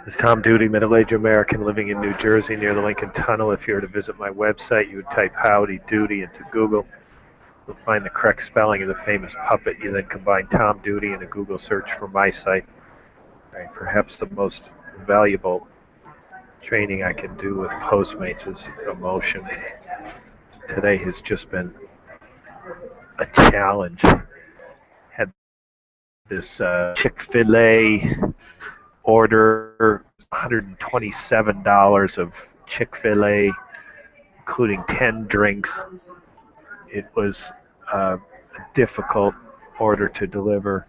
This is Tom Duty, middle-aged American living in New Jersey near the Lincoln Tunnel. If you were to visit my website, you would type Howdy Doody into Google. You'll find the correct spelling of the famous puppet. You then combine Tom Duty in a Google search for my site. Right, perhaps the most valuable training I can do with Postmates is emotion. Today has just been a challenge. Had this Chick-fil-A order, $127 of Chick-fil-A, including 10 drinks. It was a difficult order to deliver.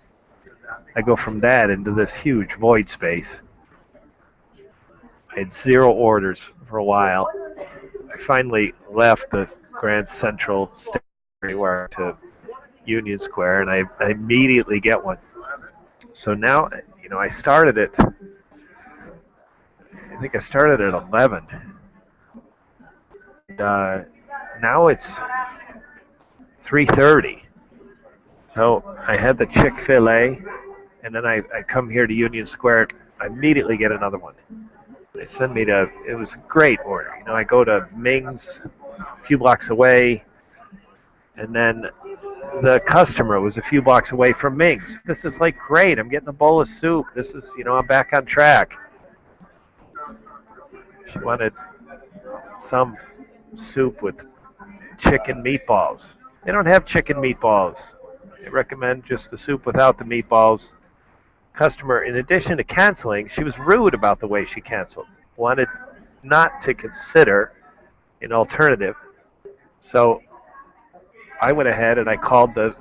I go from that into this huge void space. I had 0 orders for a while. I finally left the Grand Central Station where to Union Square, and I immediately get one. So now, I started at, I think I started at 11. And, now it's 3:30. So I had the Chick-fil-A, and then I come here to Union Square. I immediately get another one. They send me to, it was a great order. I go to Ming's a few blocks away, and then the customer was a few blocks away from Ming's. This is like great. I'm getting a bowl of soup. This is, I'm back on track. She wanted some soup with chicken meatballs. They don't have chicken meatballs. I recommend just the soup without the meatballs. Customer, in addition to canceling, she was rude about the way she canceled. Wanted not to consider an alternative. So I went ahead and I called the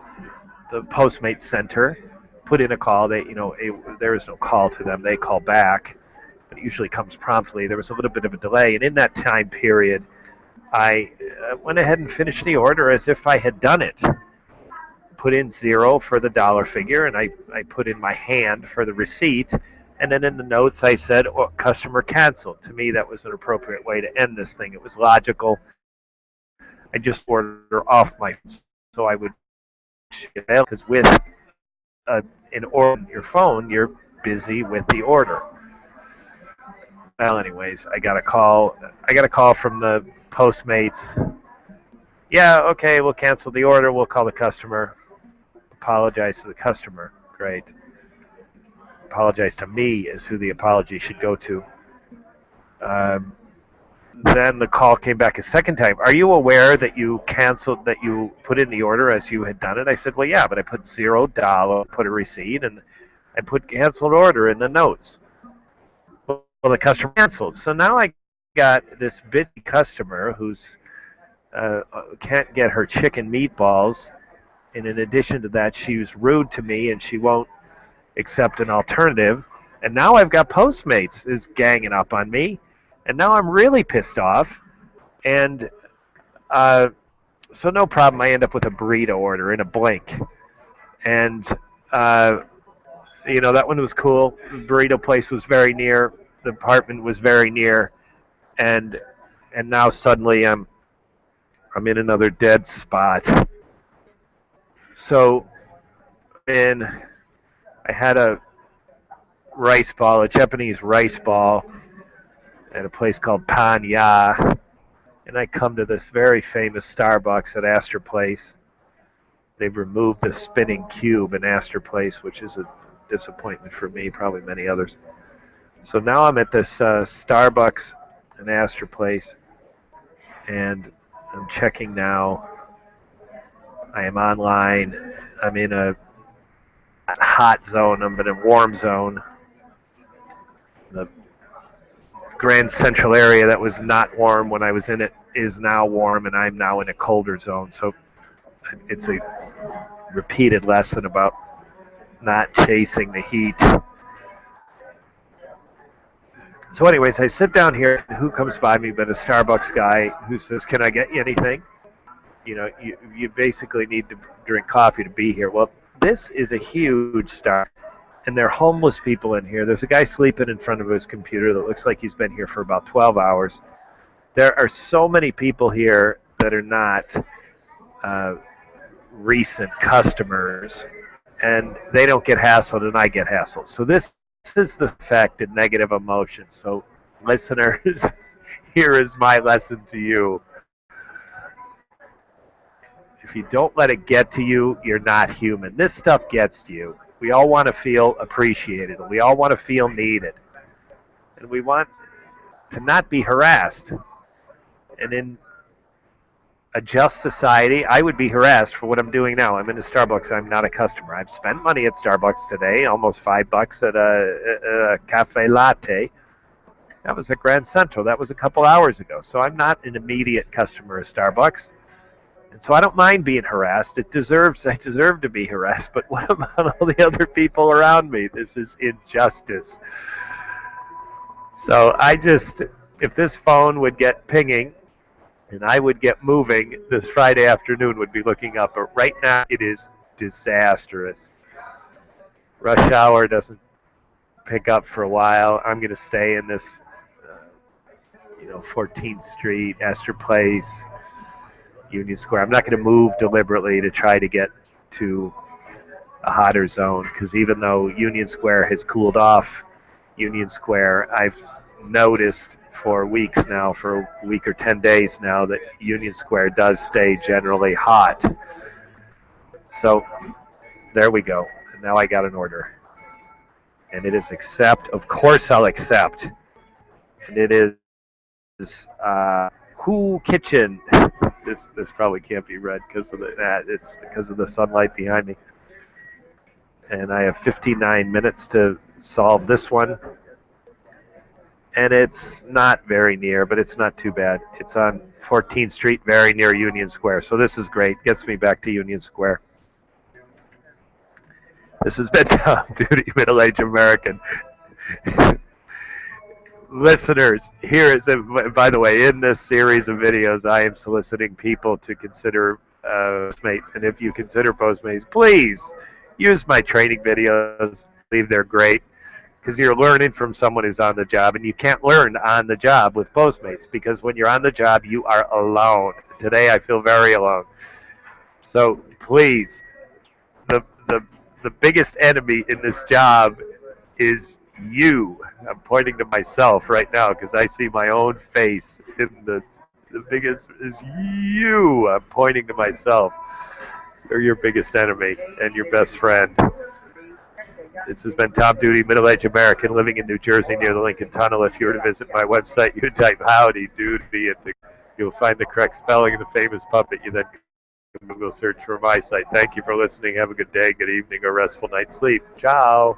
Postmates center, put in a call. There is no call to them. They call back, but it usually comes promptly. There was a little bit of a delay, and in that time period, I went ahead and finished the order as if I had done it. Put in 0 for the dollar figure, and I put in my hand for the receipt, and then in the notes I said, customer canceled. To me, that was an appropriate way to end this thing. It was logical. I just order off my phone, so I would, because with an order on your phone, you're busy with the order. Well, anyways, I got a call from the Postmates. Yeah, okay, we'll cancel the order. We'll call the customer. Apologize to the customer. Great. Apologize to me is who the apology should go to. Then the call came back a second time. Are you aware that you canceled, that you put in the order as you had done it? I said, well, yeah, but I put $0, put a receipt, and I put canceled order in the notes. Well, the customer canceled. So now I got this bitchy customer who's can't get her chicken meatballs. And in addition to that, she was rude to me and she won't accept an alternative. And now I've got Postmates is ganging up on me. And now I'm really pissed off. And so no problem. I end up with a burrito order in a blink. And, that one was cool. The burrito place was very near. The apartment was very near. And now suddenly I'm in another dead spot. So, and I had a Japanese rice ball at a place called Panya, and I come to this very famous Starbucks at Astor Place. They've removed the spinning cube in Astor Place, which is a disappointment for me, probably many others. So now I'm at this Starbucks in Astor Place, and I'm checking now. I am online. I'm in a hot zone. I'm in a warm zone. The Grand Central area that was not warm when I was in it is now warm, and I'm now in a colder zone. So it's a repeated lesson about not chasing the heat. So anyways, I sit down here. Who comes by me but a Starbucks guy who says, can I get you anything? You basically need to drink coffee to be here. Well, this is a huge Starbucks, and there are homeless people in here. There's a guy sleeping in front of his computer that looks like he's been here for about 12 hours. There are so many people here that are not recent customers, and they don't get hassled, and I get hassled. So this is the effect of negative emotion. So, listeners, here is my lesson to you. If you don't let it get to you, you're not human. This stuff gets to you. We all want to feel appreciated, and we all want to feel needed, and we want to not be harassed. And in a just society, I would be harassed for what I'm doing now. I'm in a Starbucks. I'm not a customer. I've spent money at Starbucks today, almost $5 at a cafe latte. That was at Grand Central. That was a couple hours ago. So I'm not an immediate customer of Starbucks. And so I don't mind being harassed. I deserve to be harassed. But what about all the other people around me? This is injustice. So if this phone would get pinging and I would get moving, this Friday afternoon would be looking up. But right now it is disastrous. Rush hour doesn't pick up for a while. I'm going to stay in this, 14th Street, Astor Place, Union Square. I'm not going to move deliberately to try to get to a hotter zone because even though Union Square has cooled off, Union Square, I've noticed for weeks now, for a week or 10 days now, that Union Square does stay generally hot. So there we go. And now I got an order. And it is accept. Of course I'll accept. And it is Cool Kitchen. This probably can't be read because of it's because of the sunlight behind me. And I have 59 minutes to solve this one. And it's not very near, but it's not too bad. It's on 14th Street, very near Union Square. So this is great. Gets me back to Union Square. This has been Tom Duty, Middle-Aged American. Listeners, here is, by the way, in this series of videos, I am soliciting people to consider Postmates. And if you consider Postmates, please use my training videos. I believe they're great because you're learning from someone who's on the job, and you can't learn on the job with Postmates because when you're on the job, you are alone. Today, I feel very alone. So please, the biggest enemy in this job is you. I'm pointing to myself right now because I see my own face in the biggest is you. I'm pointing to myself. You're your biggest enemy and your best friend. This has been Tom Duty, Middle-Aged American, living in New Jersey near the Lincoln Tunnel. If you were to visit my website, you type Howdy Doody, you'll find the correct spelling of the famous puppet. You then Google search for my site. Thank you for listening. Have a good day, good evening, or restful night's sleep. Ciao.